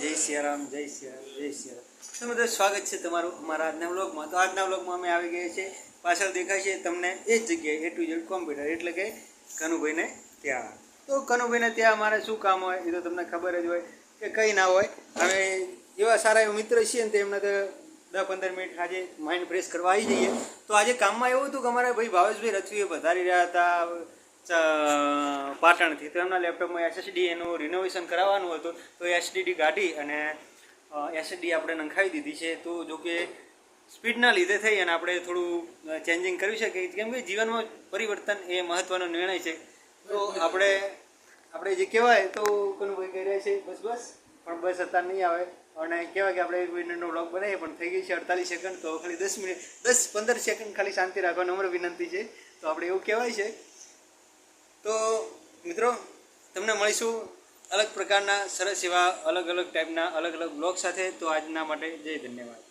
જય સિયારામ જય સિયારામ જય સિયારામ તો મિત્રો સ્વાગત છે તમારું અમારા આજના વ્લોગમાં. તો આજના વ્લોગમાં અમે આવી ગયા છીએ, પાછળ દેખાય છે તમને એ જ જગ્યાએ A to Z કોમ્પ્યુટર એટલે કે કનુભાઈને ત્યાં. તો કનુભાઈને ત્યાં અમારે શું કામ હોય એ તો તમને ખબર જ હોય કે કંઈ ના હોય. અમે એવા સારા એવા મિત્ર છીએ ને તો એમને તો 10-15 મિનિટ આજે માઇન્ડ ફ્રેશ કરવા આવી જઈએ. તો આજે કામમાં એવું હતું કે અમારા ભાઈ ભાવેશભાઈ રથવીએ વધારી રહ્યા હતા પાટણથી. તો એમના લેપટોપમાં SSD એનું રિનોવેશન કરાવવાનું હતું. તો SSD કાઢી અને SSD આપણે નંખાવી દીધી છે. તો જો કે સ્પીડના લીધે થઈ અને આપણે થોડું ચેન્જિંગ કરવી છે કેમ કે જીવનમાં પરિવર્તન એ મહત્ત્વનો નિર્ણય છે. તો આપણે જે કહેવાય તો કનુભાઈ કહી રહ્યા છે બસ પણ બસ અત્યારે નહીં આવે અને કહેવાય કે આપણે 1 મિનિટનો વ્લોગ બનાવીએ પણ થઈ ગઈ છે 48 સેકન્ડ. તો ખાલી 10-15 સેકન્ડ ખાલી શાંતિ રાખવાનો નમ્ર વિનંતી છે. તો આપણે એવું કહેવાય છે. તો મિત્રો તમને મળીશું અલગ પ્રકારના સરસ એવા અલગ અલગ ટાઈપના અલગ અલગ બ્લોગ સાથે. તો આજના માટે જય ધન્યવાદ.